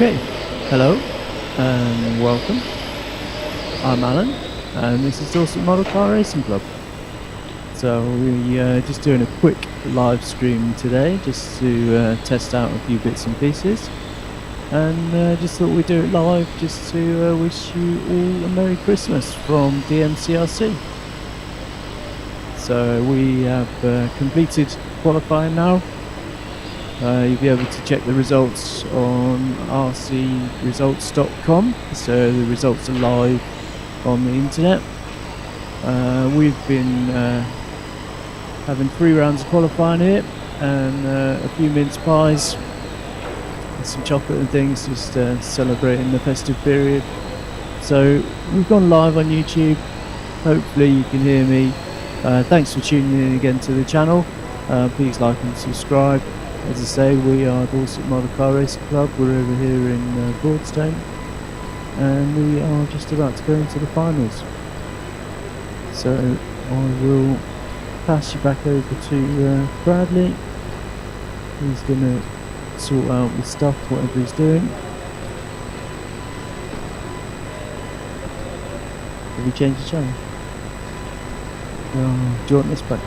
Okay, hello and welcome. I'm Alan and this is Dorset Model Car Racing Club. So we're just doing a quick live stream today just to test out a few bits and pieces, and just thought we'd do it live just to wish you all a Merry Christmas from DMCRC. So we have completed qualifying now. You'll be able to check the results on rcresults.com, so the results are live on the internet. We've been having 3 rounds of qualifying here and a few mince pies and some chocolate and things, just celebrating the festive period. So we've gone live on YouTube. Hopefully you can hear me. Thanks for tuning in again to the channel. Please like and subscribe. As I say, we are Dorset Model Car Racing Club. We're over here in Broadstone, and we are just about to go into the finals. So I will pass you back over to Bradley. He's going to sort out the stuff, whatever he's doing. Have you changed the channel? Do you want this back?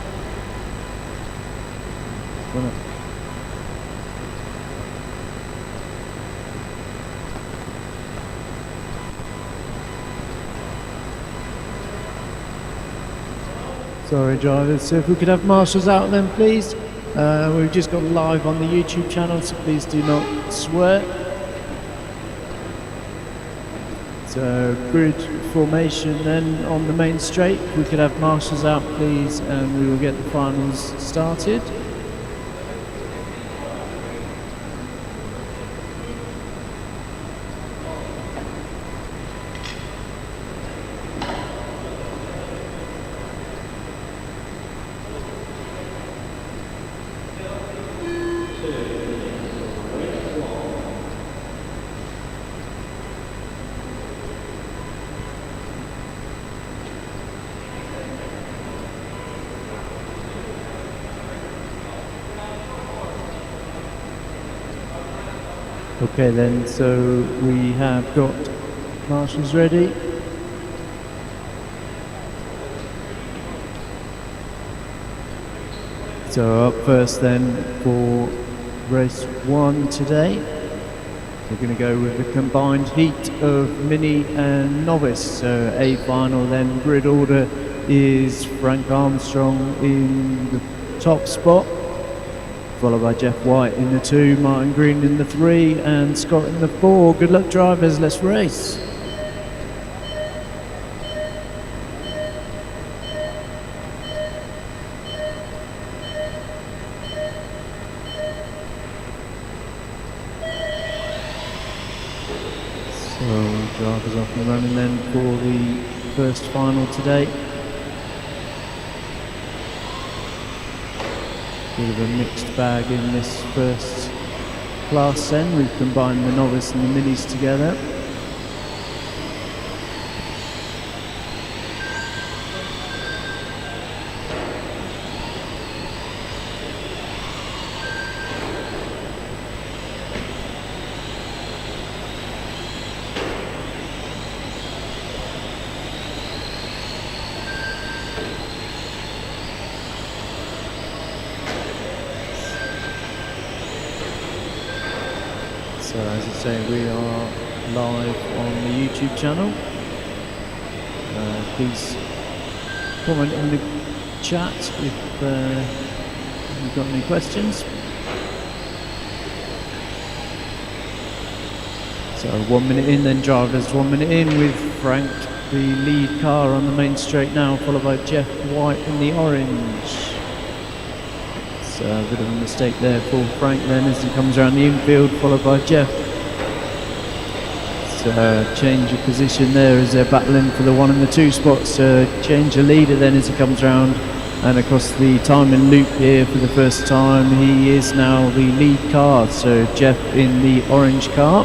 Sorry drivers, so if we could have marshals out then please. We've just got live on the YouTube channel, so please do not swear. So grid formation then on the main straight. If we could have marshals out please, and we will get the finals started. Okay then, so we have got marshals ready. So up first then for race 1 today, we're going to go with the combined heat of mini and novice. So A final, then grid order is Frank Armstrong in the top spot, followed by Jeff White in the 2, Martin Green in the 3, and Scott in the 4. Good luck drivers, let's race. So drivers off and running then for the first final today. Bit of a mixed bag in this first class then. We've combined the novice and the minis together. So as I say, we are live on the YouTube channel. Please comment in the chat if you've got any questions. So 1 minute in then drivers, 1 minute in with Frank, the lead car on the main straight now, followed by Jeff White in the orange. So a bit of a mistake there for Frank then as he comes around the infield, followed by Jeff. So change of position there as they're battling for the 1 and the 2 spots. Change of leader then as he comes around and across the timing loop here for the first time. He is now the lead car, so Jeff in the orange car.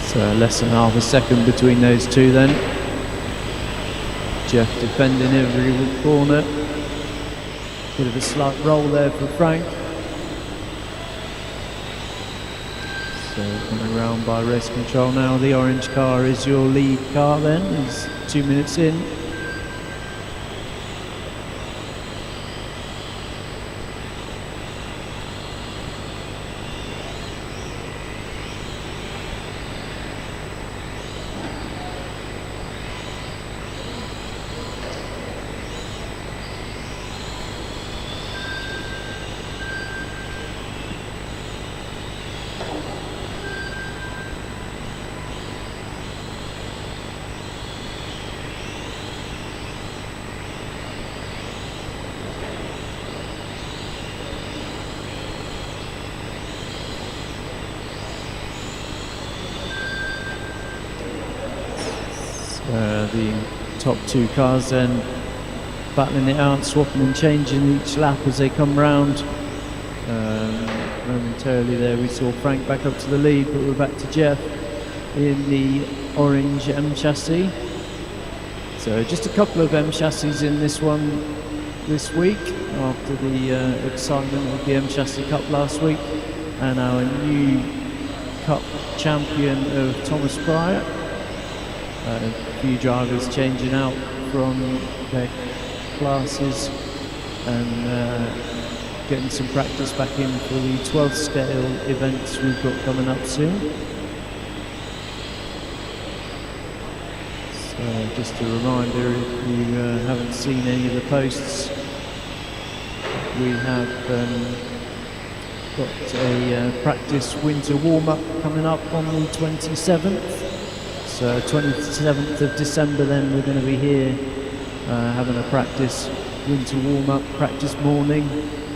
So less than half a second between those two then. Jeff defending every corner. Bit of a slight roll there for Frank. So coming around by race control now. The orange car is your lead car then. He's 2 minutes in. The top two cars then battling it out, swapping and changing each lap as they come round. Momentarily there we saw Frank back up to the lead, but we're back to Jeff in the orange M chassis. So just a couple of M chassis in this one this week after the excitement of the M Chassis Cup last week, and our new Cup champion of Thomas Pryor. A few drivers changing out from their classes and getting some practice back in for the 12th scale events we've got coming up soon. So just a reminder, if you haven't seen any of the posts, we have got a practice winter warm-up coming up on the 27th. So 27th of December then we're going to be here having a practice winter warm-up, practice morning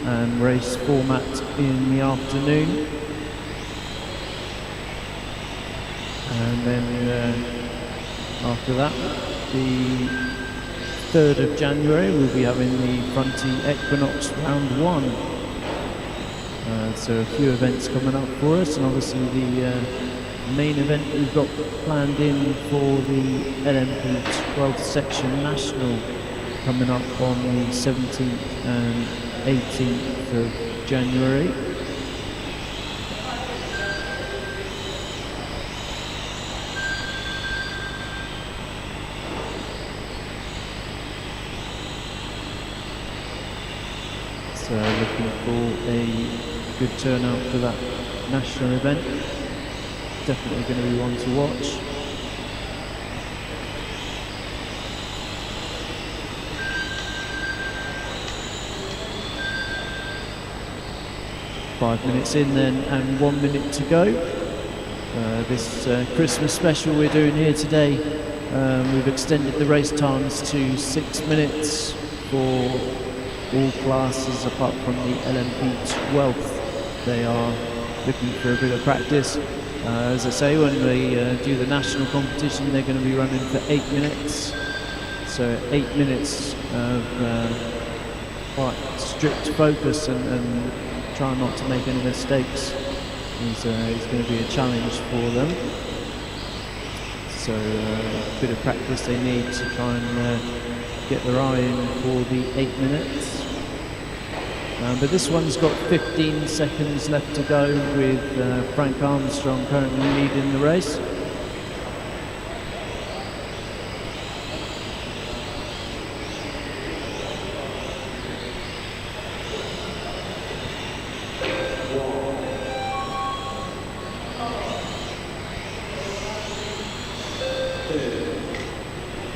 and race format in the afternoon. And then after that, the 3rd of January we'll be having the Fronty Equinox round 1. So a few events coming up for us, and obviously the main event we've got planned in for the LMP 12th section national coming up on the 17th and 18th of January. So looking for a good turnout for that national event. Definitely going to be one to watch. Five minutes in then and 1 minute to go. This Christmas special we're doing here today, we've extended the race times to 6 minutes for all classes apart from the LMP 12th. They are looking for a bit of practice. As I say, when they do the national competition, they're going to be running for 8 minutes. So 8 minutes of quite strict focus and try not to make any mistakes is going to be a challenge for them. So a bit of practice they need to try and get their eye in for the 8 minutes. But this one's got 15 seconds left to go with Frank Armstrong currently leading the race.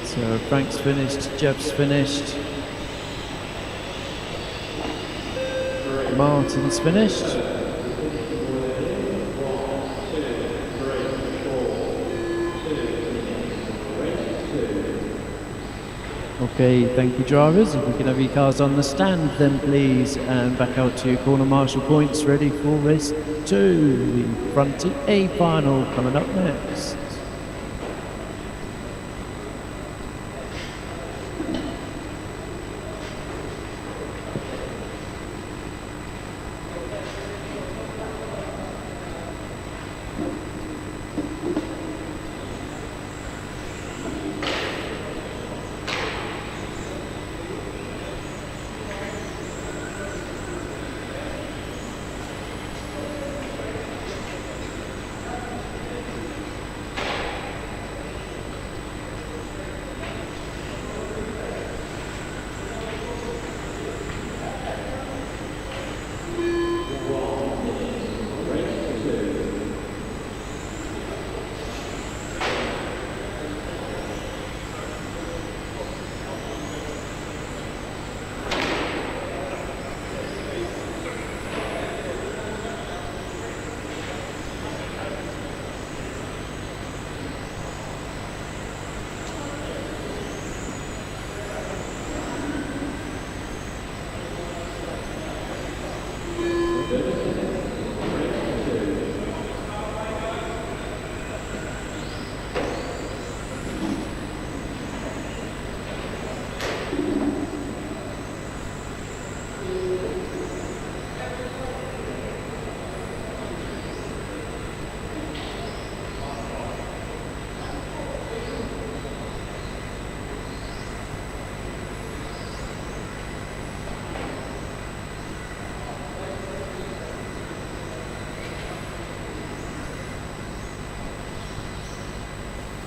So Frank's finished, Jeff's finished. Martin's finished. Okay, thank you drivers. If we can have your cars on the stand then please, and back out to your corner marshal points ready for race 2, the Fronty A final coming up next.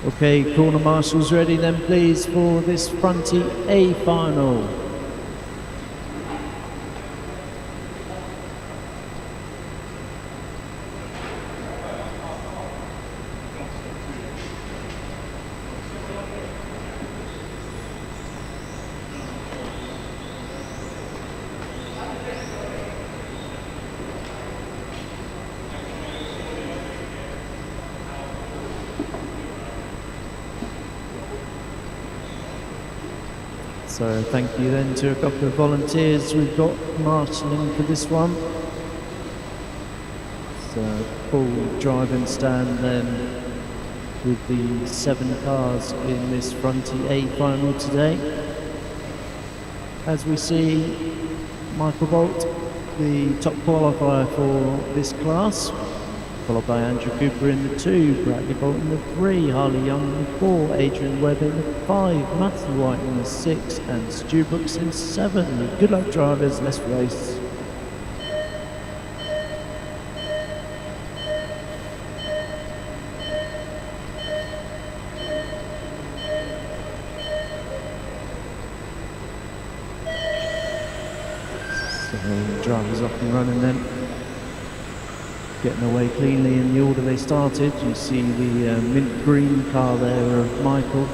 Okay, corner marshals ready then please for this fronty A final. So thank you then to a couple of volunteers we've got marshalling for this one. So full driving stand then with the 7 cars in this fronty A final today. As we see, Michael Bolt, the top qualifier for this class, followed by Andrew Cooper in the 2, Bradley Bolt in the 3, Harley Young in the 4, Adrian Webb in the 5, Matthew White in the 6, and Stu Brooks in 7. Good luck drivers, let's race. So drivers off and running then. Getting away cleanly in the order they started. You see the mint green car there of Michael,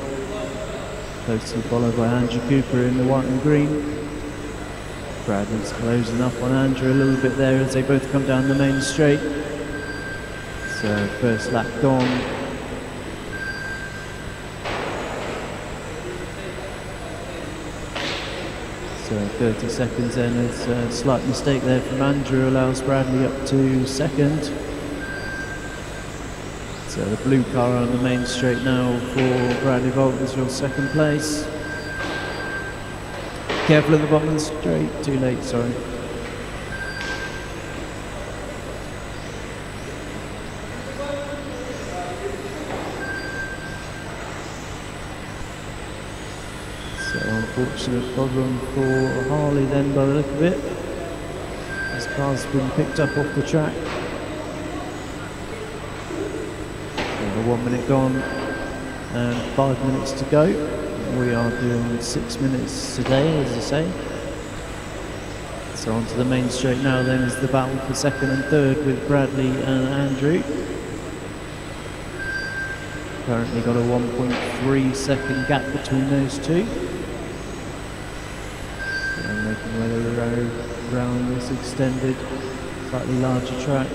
closely followed by Andrew Cooper in the white and green. Bradley's closing up on Andrew a little bit there as they both come down the main straight. So first lap gone. So 30 seconds then, it's a slight mistake there from Andrew, allows Bradley up to second. So the blue car on the main straight now for Bradley Bolt is your second place. Careful at the bottom of the straight, too late, sorry. So unfortunate problem for Harley then by the look of it. His car's been picked up off the track. So 1 minute gone and 5 minutes to go. We are doing 6 minutes today, as I say. So onto the main straight now then is the battle for second and third with Bradley and Andrew. Currently got a 1.3 second gap between those two. And making way around this extended, slightly larger track.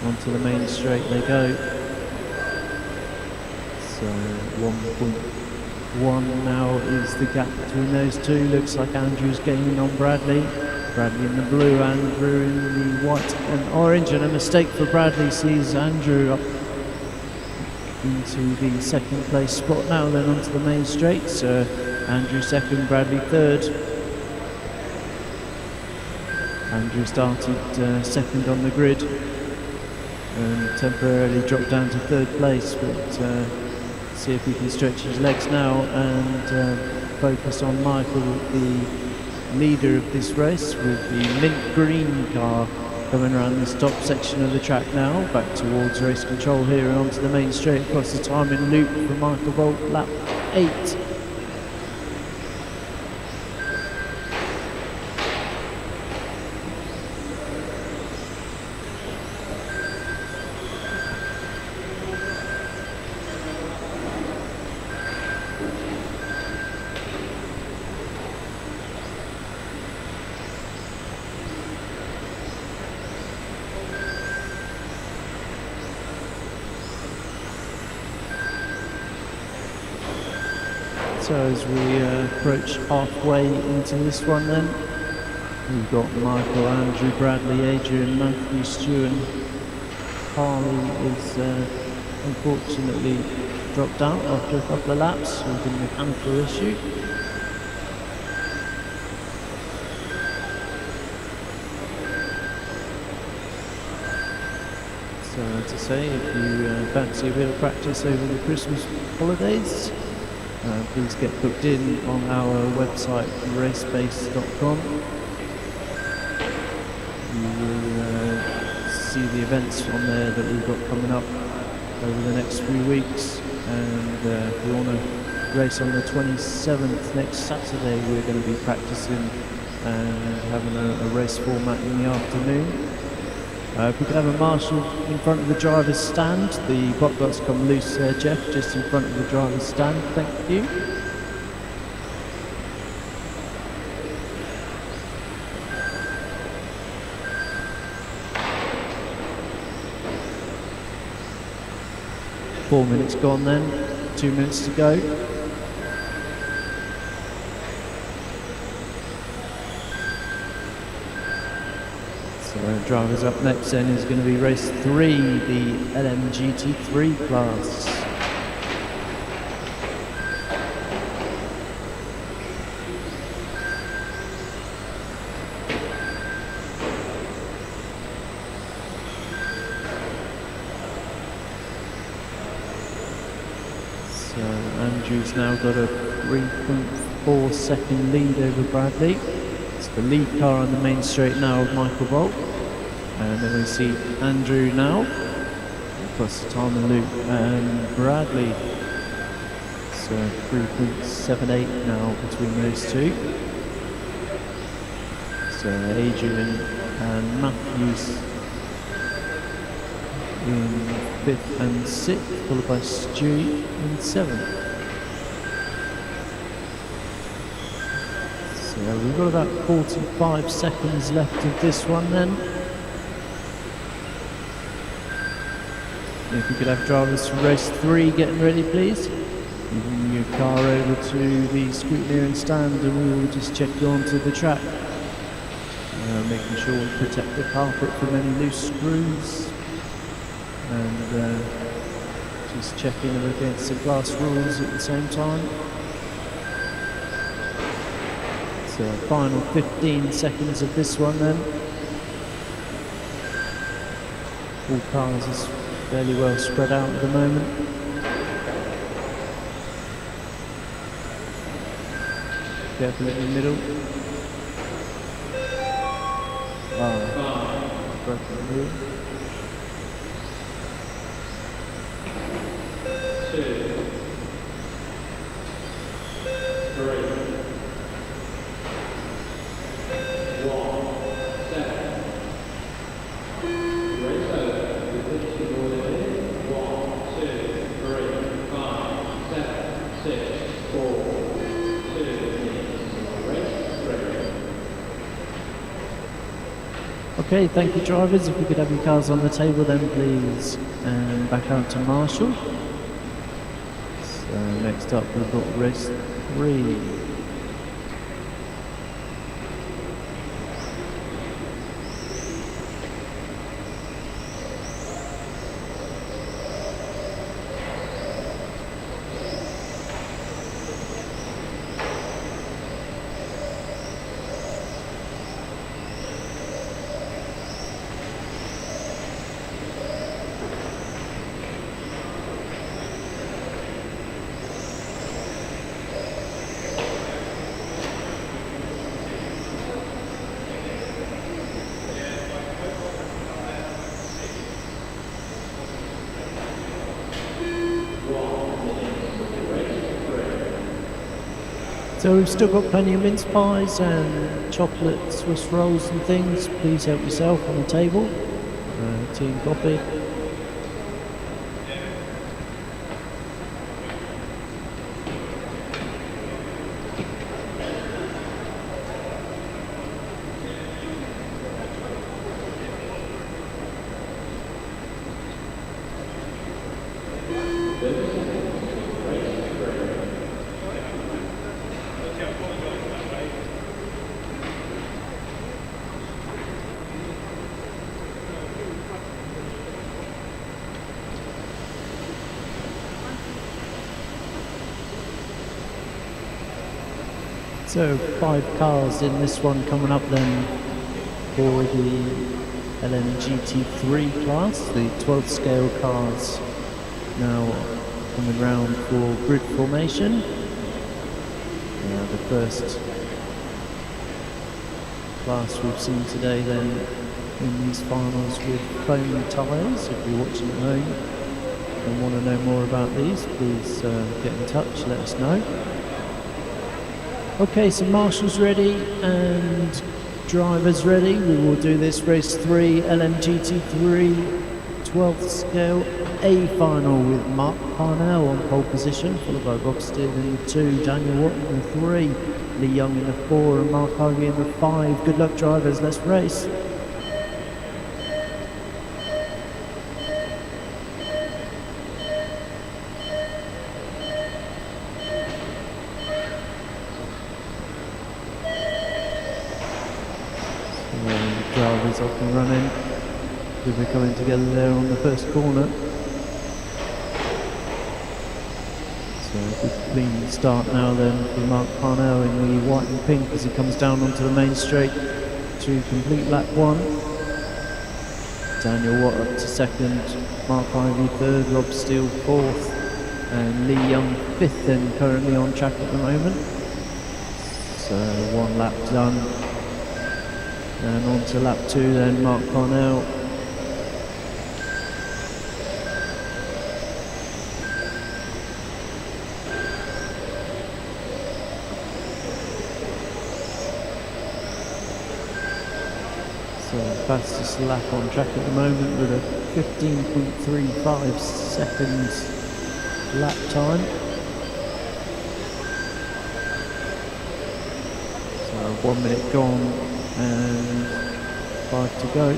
Onto the main straight they go. So 1.1 now is the gap between those two. Looks like Andrew's gaining on Bradley. Bradley in the blue, Andrew in the white and orange. And a mistake for Bradley sees Andrew up into the second place spot now, then onto the main straight. So Andrew second, Bradley third. Andrew started second on the grid and temporarily dropped down to third place, but see if he can stretch his legs now and focus on Michael, the leader of this race, with the mint green car coming around this top section of the track now, back towards race control here and onto the main straight across the timing loop for Michael Bolt, lap 8. So as we approach halfway into this one then, we've got Michael, Andrew, Bradley, Adrian, Matthew, Stewart. Harley is unfortunately dropped out after a couple of laps with a mechanical issue. So as I say, if you fancy a bit of practice over the Christmas holidays, please get booked in on our website racebase.com. You will see the events on there that we've got coming up over the next few weeks, and if we want to race on the 27th next Saturday, we're going to be practicing and having a race format in the afternoon. If we could have a marshal in front of the driver's stand. The block butts come loose there, Jeff, just in front of the driver's stand. Thank you. Four minutes gone then, 2 minutes to go. Drivers up next then is going to be race 3, the LMGT3 class. So Andrew's now got a 3.4 second lead over Bradley. It's the lead car on the main straight now of Michael Bolt. And then we see Andrew now across the timing loop, and Bradley. So 3.78 now between those two. So Adrian and Matthews in 5th and 6th, followed by Stewie in 7th. So we've got about 45 seconds left of this one then. If we could have drivers from race 3 getting ready, please. Moving your car over to the scrutineering stand and we will just check you onto the track. Making sure we protect the carpet from any loose screws. And just checking them against the glass rules at the same time. So final 15 seconds of this one then. All cars is fairly well spread out at the moment. Careful in the middle. Broken the wheel. 2, 3, 1, Okay, thank you drivers. If we could have your cars on the table then please, and back out to Marshall. So next up we've got race 3. So we've still got plenty of mince pies and chocolate Swiss rolls and things. Please help yourself on the table. Tea and coffee. So 5 cars in this one coming up then for the LMGT3 class, the 12th scale cars now coming round for grid formation. The first class we've seen today then in these finals with foam tyres, if you're watching at home. and want to know more about these, please get in touch, let us know. Okay, so marshals ready and drivers ready. We will do this race 3, LMGT3, 12th scale A final with Mark Parnell on pole position, followed by Rob Steele in the 2, Daniel Watt in the 3, Lee Young in the 4 and Mark Ivey in the 5. Good luck drivers, let's race. Drivers off and running. We'll be coming together there on the first corner. So a good clean start now then for Mark Parnell in the white and pink as he comes down onto the main straight to complete lap 1. Daniel Watt up to 2nd, Mark Ivey 3rd, Rob Steele 4th and Lee Young 5th then currently on track at the moment. So 1 lap done. And on to lap 2 then, Mark Parnell. So fastest lap on track at the moment with a 15.35 seconds lap time. So 1 minute gone and 5 to go.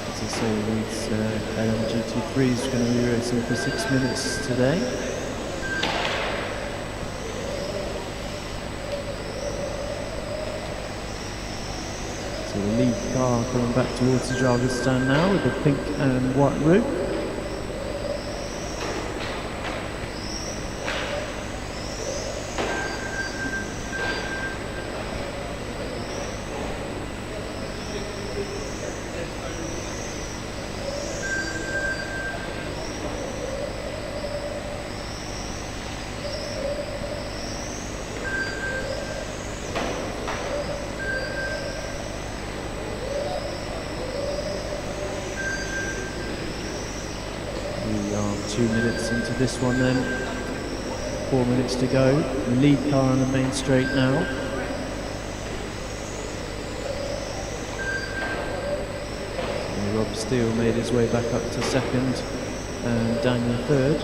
As I say, these LMGT3 is going to be racing for 6 minutes today. So the lead car coming back towards the driver's stand now with the pink and white roof. We are 2 minutes into this one then, 4 minutes to go. The lead car on the main straight now. And Rob Steele made his way back up to 2nd and Daniel 3rd.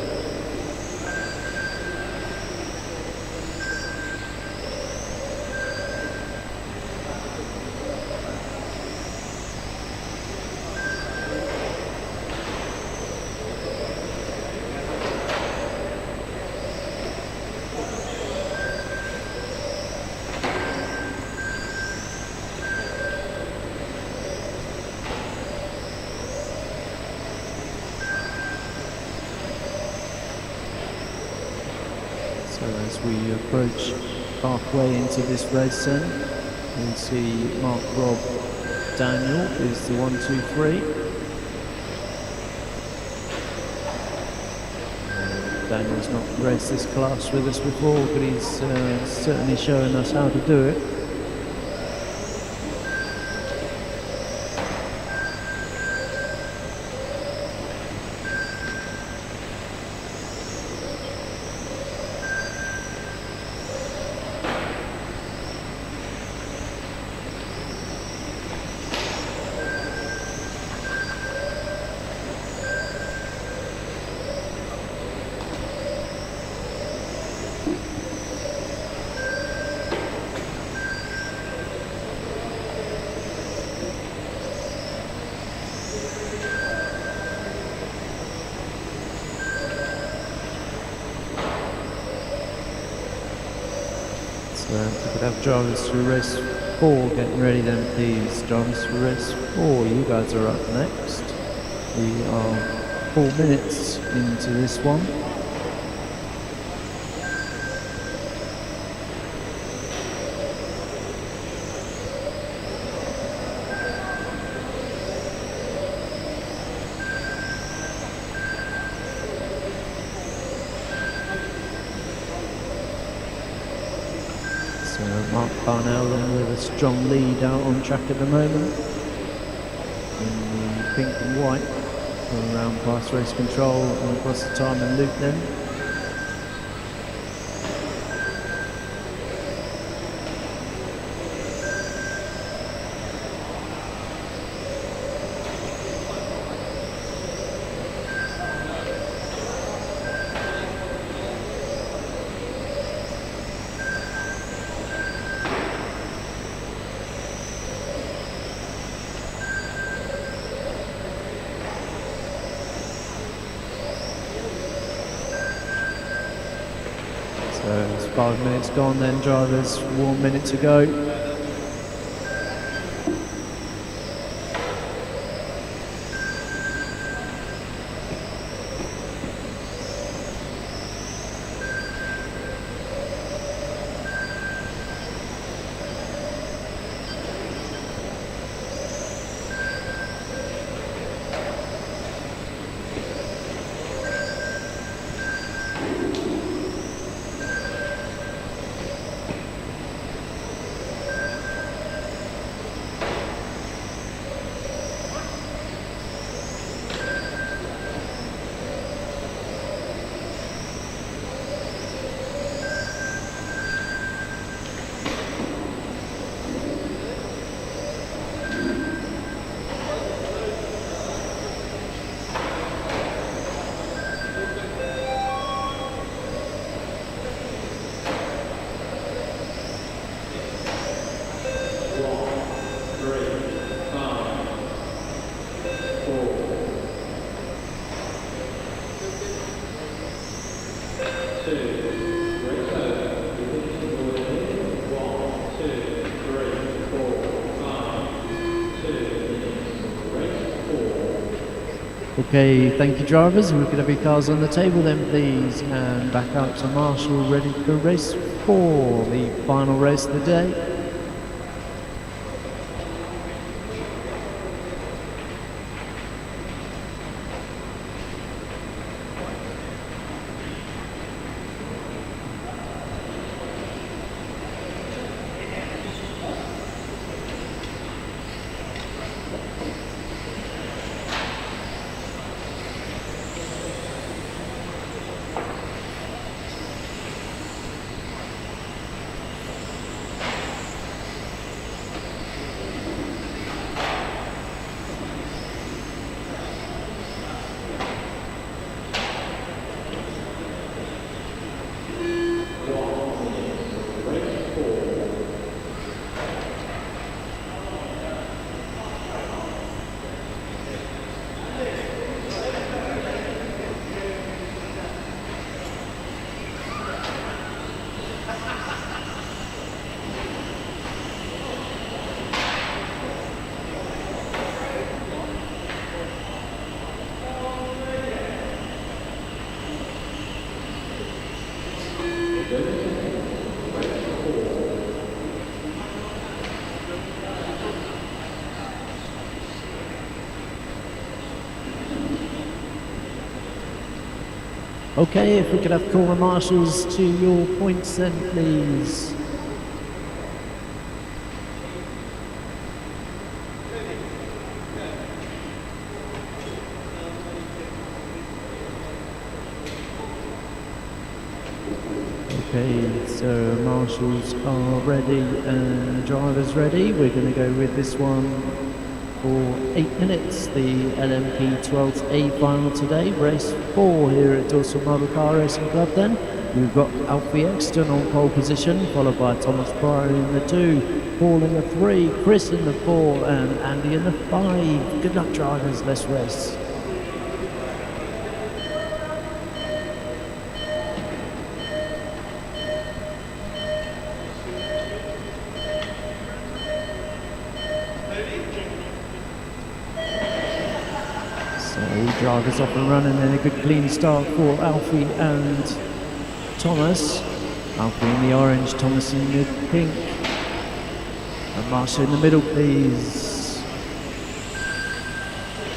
So as we approach halfway into this race then, we'll see Mark, Rob, Daniel is the 1, 2, 3. Daniel's not raced this class with us before, but he's certainly showing us how to do it. So if we could have drivers for race 4 getting ready then please. Drivers for race 4, you guys are up next. We are 4 minutes into this one. So Mark Parnell then with a strong lead out on track at the moment. In the pink and white, going around past race control and across the time and loop then. So it's 5 minutes gone then, drivers, 1 minute to go. Okay, thank you drivers. We could have your cars on the table then please, and back out to Marshall ready for race 4, the final race of the day. Okay, if we could have corner marshals to your points then please. Okay, so marshals are ready and drivers ready. We're going to go with this one for 8 minutes, the LMP 12A final today, race 4 here at Dorset Model Car Racing Club then. We've got Alfie Exton on pole position, followed by Thomas Pryor in the 2, Paul in the 3, Chris in the 4 and Andy in the 5. Good luck drivers, let's race. Drivers off and running, and a good clean start for Alfie and Thomas. Alfie in the orange, Thomas in the pink. And Marshall in the middle, please.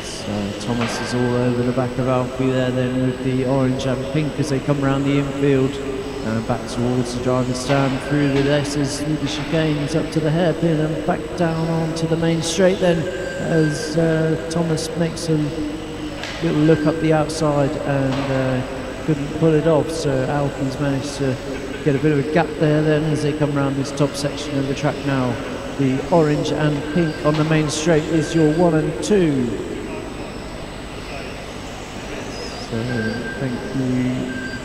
So Thomas is all over the back of Alfie there then with the orange and pink as they come around the infield. And back towards the driver's stand, through the S's, through the chicanes, up to the hairpin and back down onto the main straight then, as Thomas makes a little look up the outside and couldn't pull it off. So Alfie's managed to get a bit of a gap there then as they come around this top section of the track now. The orange and pink on the main straight is your 1 and 2. So thank you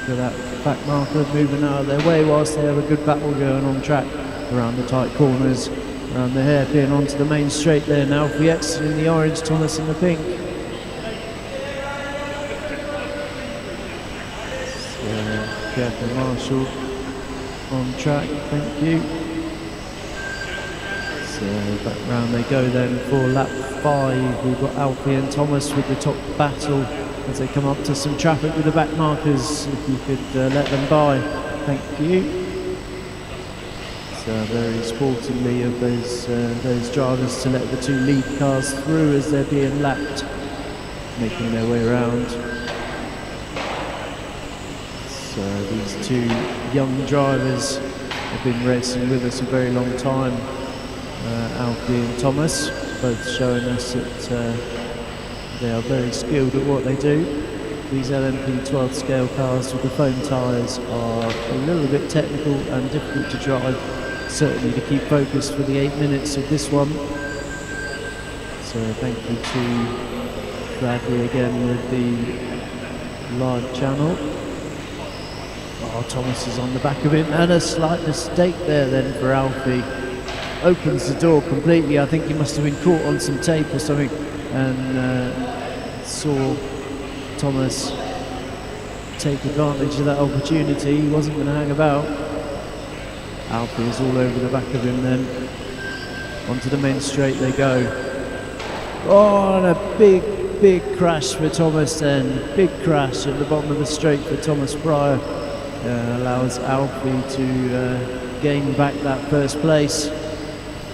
for that back marker moving out of their way whilst they have a good battle going on track around the tight corners, around the hairpin onto the main straight there. Now Alfie X in the orange, Thomas in the pink. So careful Marshall on track, thank you. So back round they go then for lap 5. We've got Alfie and Thomas with the top battle as they come up to some traffic with the back markers. If you could let them by, thank you. So very sportingly of those drivers to let the 2 lead cars through as they're being lapped, making their way around. So these 2 young drivers have been racing with us a very long time. Alfie and Thomas, both showing us that they are very skilled at what they do. These LMP 12 scale cars with the foam tyres are a little bit technical and difficult to drive, certainly to keep focused for the 8 minutes of this one. So thank you to Bradley again with the live channel. Oh, Thomas is on the back of him, and a slight mistake there then for Alfie. Opens the door completely. I think he must have been caught on some tape or something and saw Thomas take advantage of that opportunity. He wasn't going to hang about. Alfie is all over the back of him then. Onto the main straight they go. Oh, and a big crash for Thomas then. Big crash at the bottom of the straight for Thomas Pryor. Allows Alfie to gain back that first place.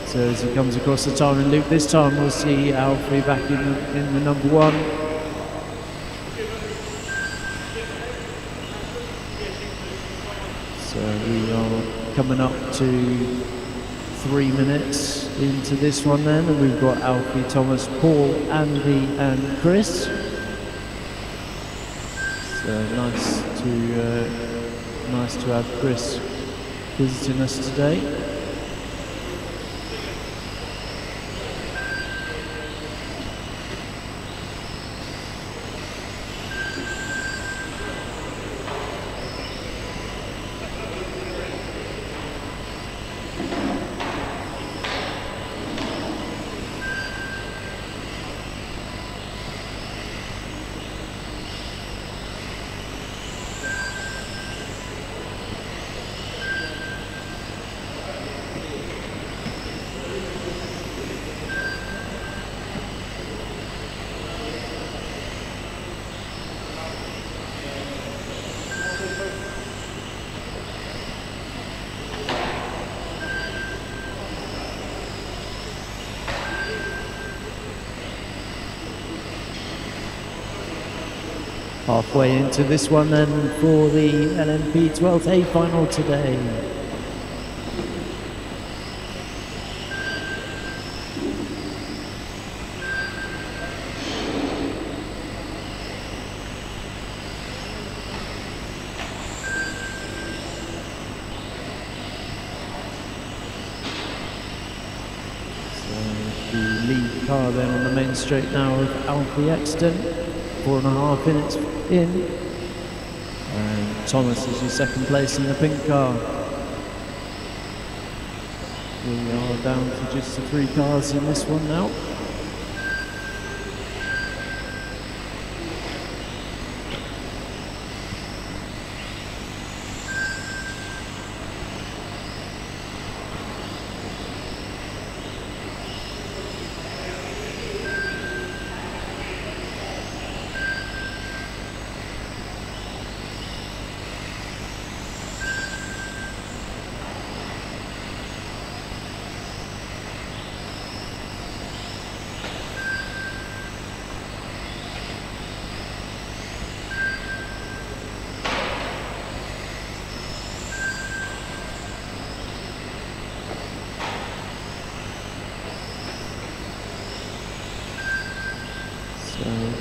So as he comes across the timing loop, this time we'll see Alfie back in the number 1. So we are coming up to 3 minutes into this one then, and we've got Alfie, Thomas, Paul, Andy and Chris. So nice to have Chris visiting us today. Halfway into this one then for the LMP 12th A final today. So the lead car then on the main straight now of Alfie Exton. 4.5 minutes in, and Thomas is in second place in the pink car. We are down to just the 3 cars in this one now.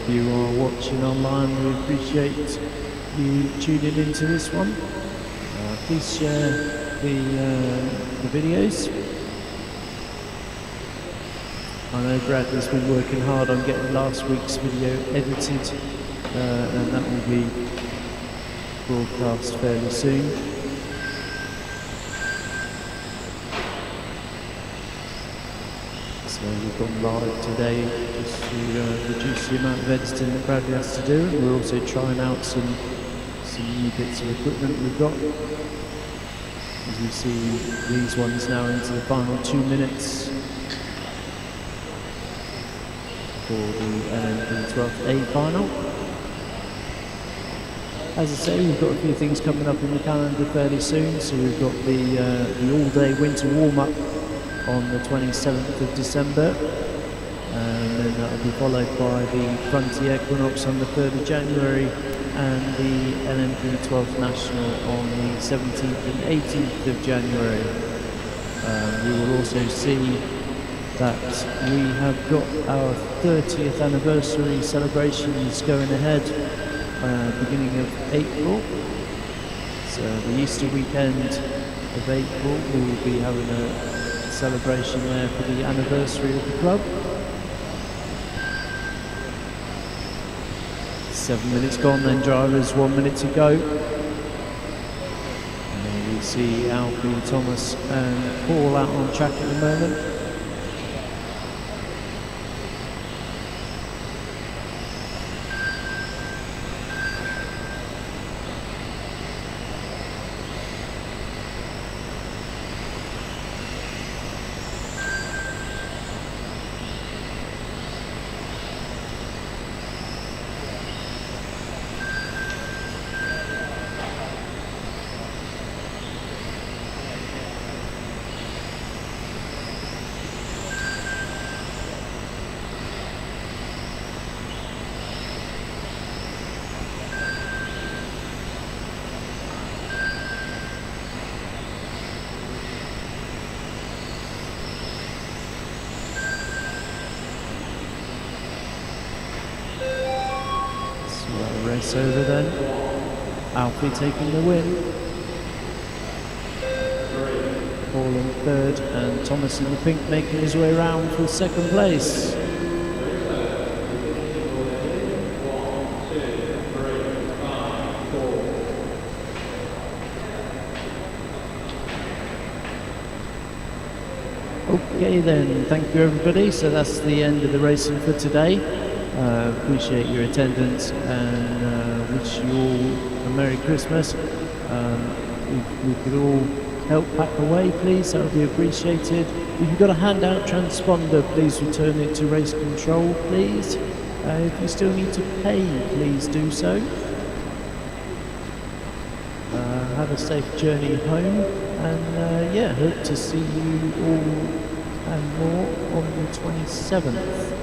if you are watching online, we appreciate you tuning into this one. Please share the videos. I know Bradley's been working hard on getting last week's video edited, and that will be broadcast fairly soon. So we've gone live today just to reduce the amount of editing that Bradley has to do, and we're also trying out some new bits of equipment we've got. As we see these ones now into the final 2 minutes for the LMP 12A final. As I say, we've got a few things coming up in the calendar fairly soon. So we've got the all-day winter warm-up on the 27th of December, and then that will be followed by the Frontier Equinox on the 3rd of January and the LMP 12th National on the 17th and 18th of January. We will also see that we have got our 30th anniversary celebrations going ahead beginning of April. So the Easter weekend of April we will be having a celebration there for the anniversary of the club. 7 minutes gone then, drivers, 1 minute to go. And we see Alfie, Thomas and Paul out on track at the moment. Race over then. Alfie taking the win. Paul in third and Thomas in the pink making his way around for second place. Okay then, thank you everybody. So that's the end of the racing for today. Appreciate your attendance and wish you all a Merry Christmas. If we could all help pack away, please, that would be appreciated. If you've got a handout transponder, please return it to race control, please. If you still need to pay, please do so. Have a safe journey home, and yeah, hope to see you all and more on the 27th.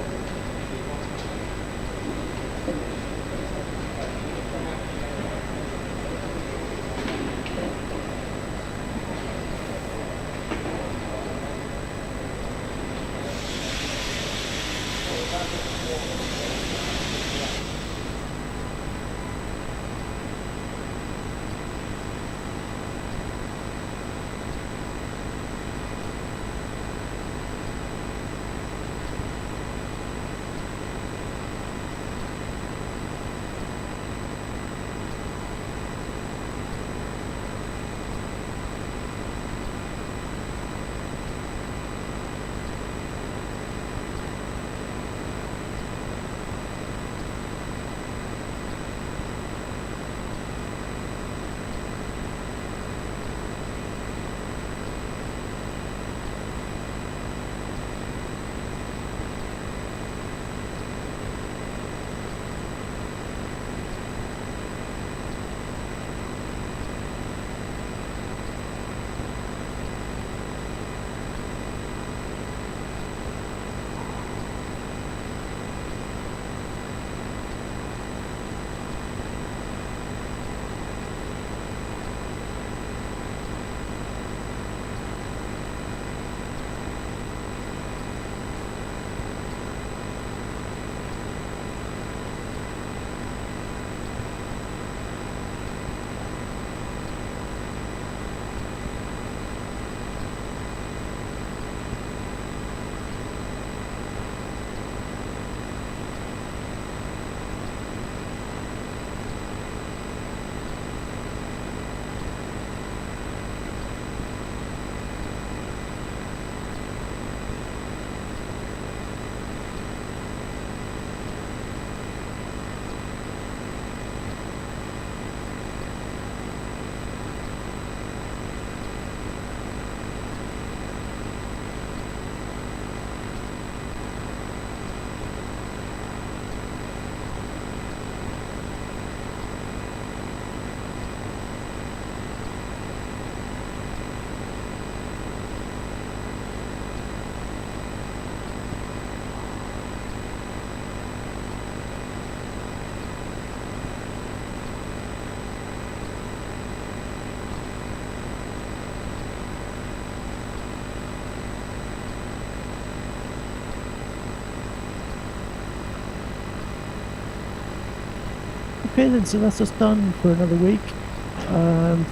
Okay then, so that's us done for another week.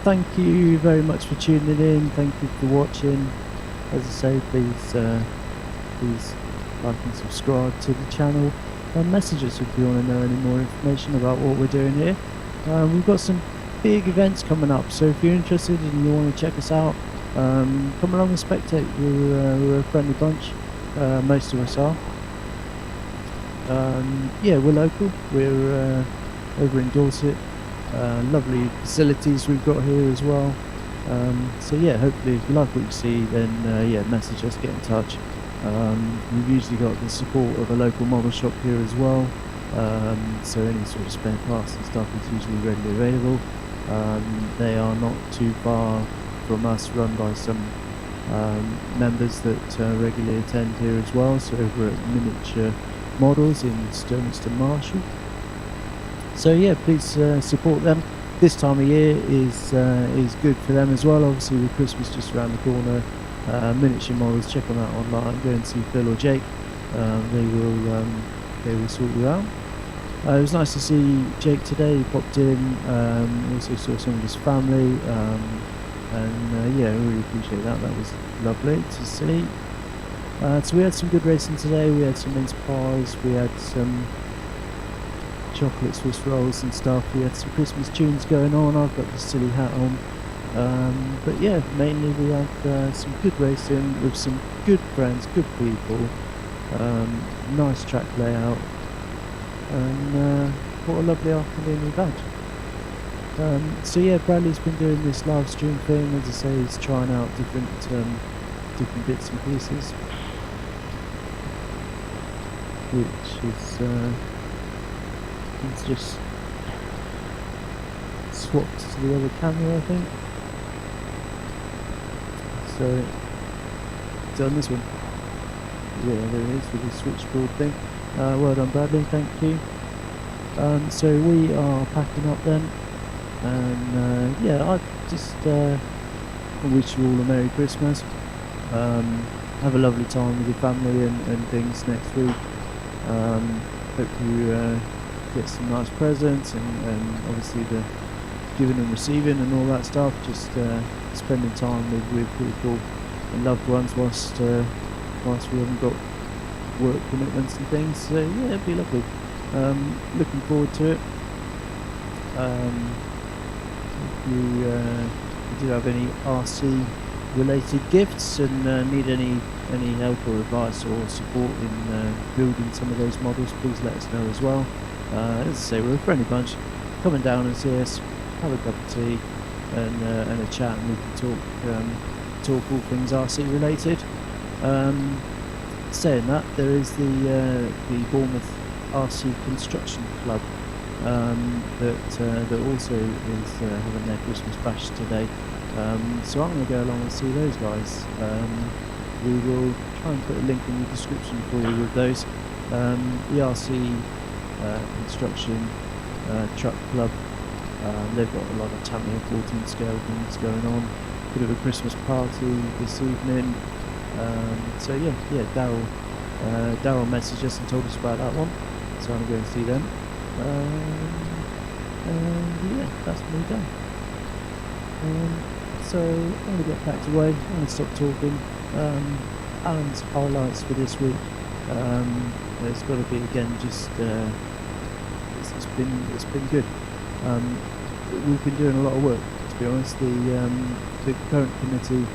Thank you very much for tuning in. Thank you for watching. As I say, please like and subscribe to the channel and message us if you want to know any more information about what we're doing here. We've got some big events coming up, so if you're interested and you want to check us out, come along and spectate. We're a friendly bunch, most of us are. Yeah, we're local. We're over in Dorset. Lovely facilities we've got here as well. So yeah, hopefully if you like what you see, then yeah, message us, get in touch. We've usually got the support of a local model shop here as well, so any sort of spare parts and stuff is usually readily available. They are not too far from us, run by some members that regularly attend here as well, so over at Miniature Models in Sturmiston Marshall. So yeah, please support them. This time of year is good for them as well. Obviously with Christmas just around the corner, Miniature Models, check them out online, go and see Phil or Jake. They will sort you out. It was nice to see Jake today. He popped in, also saw some of his family, and yeah, I really appreciate that. That was lovely to see. So we had some good racing today. We had some mince pies, we had some chocolate Swiss rolls and stuff. We had some Christmas tunes going on. I've got the silly hat on. But yeah, mainly we had some good racing with some good friends, good people, nice track layout, and what a lovely afternoon we've had. So yeah, Bradley's been doing this live stream thing. As I say, he's trying out different bits and pieces, which is he's just swapped to the other camera, I think. So done this one. Yeah, there it is with the switchboard thing. Well done, Bradley, thank you. So we are packing up then, and yeah, I just wish you all a Merry Christmas. Have a lovely time with your family and things next week. Hope you get some nice presents and obviously the giving and receiving and all that stuff. Just spending time with people and loved ones whilst we haven't got work commitments and things. So yeah, it'd be lovely. Looking forward to it. If you do have any RC related gifts and need any help or advice or support in building some of those models, please let us know as well. As I say, we're a friendly bunch. Coming down and see us, have a cup of tea and a chat, and we can talk all things RC related. Saying that, there is the Bournemouth RC Construction Club that also is having their Christmas bash today. So I'm going to go along and see those guys. We will try and put a link in the description for you with those. ERC Construction Truck Club. They've got a lot of Tamiya 14 scale things going on. Bit of a Christmas party this evening. So yeah, Daryl messaged us and told us about that one. So I'm going to go and see them. And yeah, that's me done. So I'm going to get packed away. I'm going to stop talking. Alan's highlights for this week. It's got to be again just it's been good. We've been doing a lot of work, to be honest. The current committee,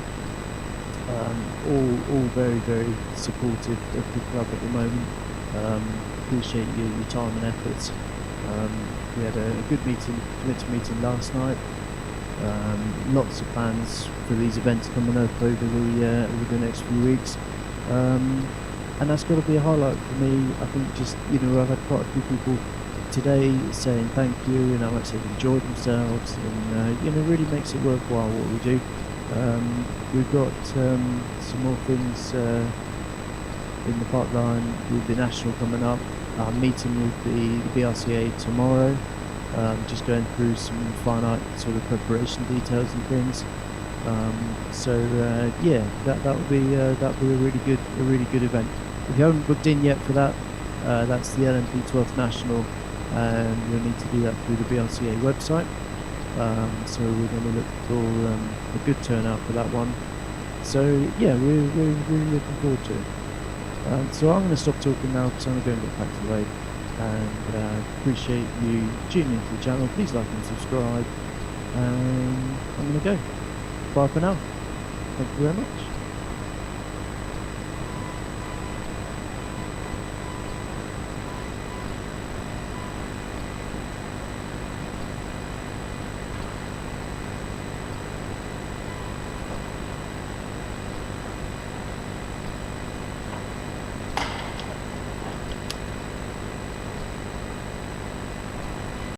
all very supportive of the club at the moment. Appreciate your time and efforts. We had a good committee meeting last night. Lots of plans for these events coming up over the next few weeks, and that's got to be a highlight for me. I think just, I've had quite a few people today saying thank you and how much they've enjoyed themselves, and really makes it worthwhile what we do. We've got some more things in the pipeline with the National coming up. Our meeting with the BRCA tomorrow. Just going through some finite sort of preparation details and things. Yeah, that would be a really good event. If you haven't booked in yet for that, that's the LMP 12th National and we'll need to do that through the BRCA website. So we're going to look for a good turnout for that one. So yeah, we're really looking forward to it. So I'm going to stop talking now because I'm going to get back to the road. And appreciate you tuning into the channel. Please like and subscribe. I'm going to go. Bye for now. Thank you very much.